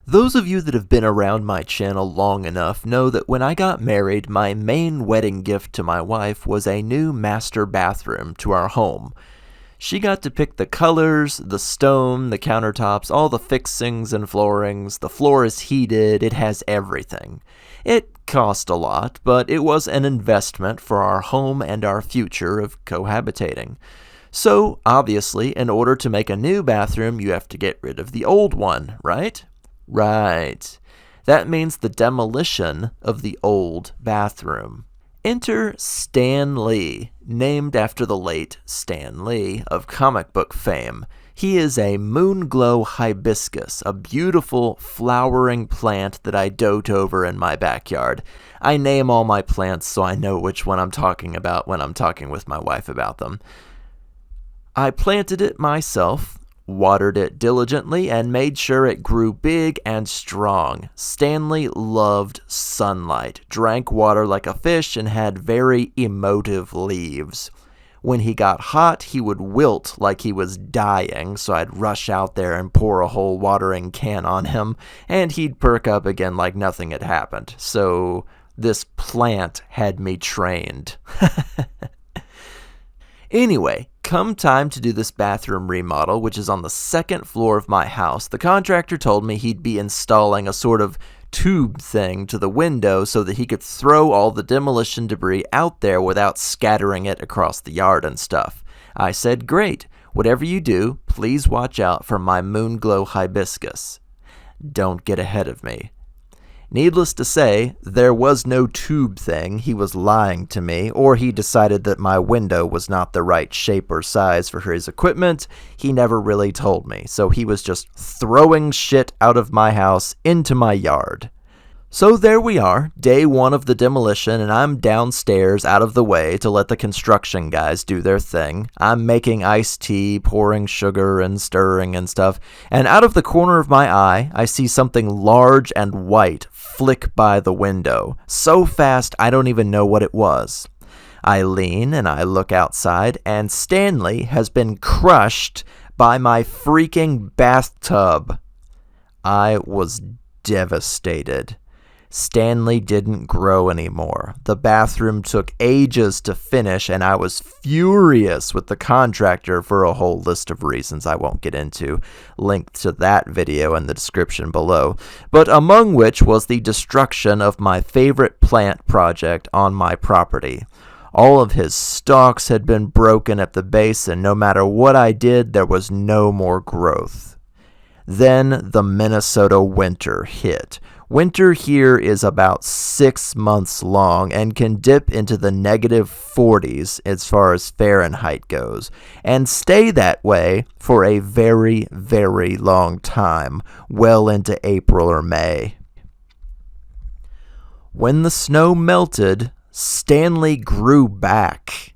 Those of you that have been around my channel long enough know that when I got married, my main wedding gift to my wife was a new master bathroom to our home. She got to pick the colors, the stone, the countertops, all the fixings and floorings. The floor is heated, it has everything. It cost a lot, but it was an investment for our home and our future of cohabitating. So, obviously, in order to make a new bathroom, you have to get rid of the old one, right? Right. That means the demolition of the old bathroom. Enter Stan Lee, named after the late Stan Lee of comic book fame. He is a moonglow hibiscus, a beautiful flowering plant that I dote over in my backyard. I name all my plants so I know which one I'm talking about when I'm talking with my wife about them. I planted it myself, watered it diligently, and made sure it grew big and strong. Stanley loved sunlight, drank water like a fish, and had very emotive leaves. When he got hot, he would wilt like he was dying, so I'd rush out there and pour a whole watering can on him, and he'd perk up again like nothing had happened. So this plant had me trained. Anyway, come time to do this bathroom remodel, which is on the second floor of my house, the contractor told me he'd be installing a sort of tube thing to the window so that he could throw all the demolition debris out there without scattering it across the yard and stuff. I said, great, whatever you do, please watch out for my moonglow hibiscus. Don't get ahead of me. Needless to say, there was no tube thing. He was lying to me, or he decided that my window was not the right shape or size for his equipment. He never really told me, so he was just throwing shit out of my house into my yard. So there we are, day one of the demolition, and I'm downstairs out of the way to let the construction guys do their thing. I'm making iced tea, pouring sugar and stirring and stuff, and out of the corner of my eye, I see something large and white flick by the window. So fast, I don't even know what it was. I lean and I look outside, and Stanley has been crushed by my freaking bathtub. I was devastated. Stanley didn't grow anymore. The bathroom took ages to finish, and I was furious with the contractor for a whole list of reasons I won't get into. Link to that video in the description below. But among which was the destruction of my favorite plant project on my property. All of his stalks had been broken at the base, and no matter what I did, there was no more growth. Then the Minnesota winter hit. Winter here is about 6 months long and can dip into the -40s as far as Fahrenheit goes, and stay that way for a very, very long time, well into April or May. When the snow melted, Stanley grew back.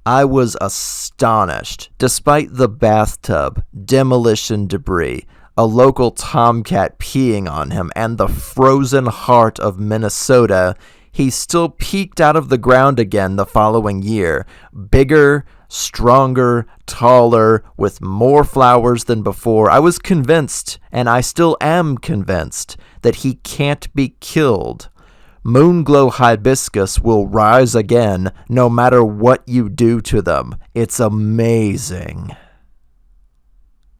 I was astonished. Despite the bathtub, demolition debris, a local tomcat peeing on him, and the frozen heart of Minnesota, he still peeked out of the ground again the following year, bigger, stronger, taller, with more flowers than before. I was convinced, and I still am convinced, that he can't be killed. Moonglow hibiscus will rise again no matter what you do to them. It's amazing.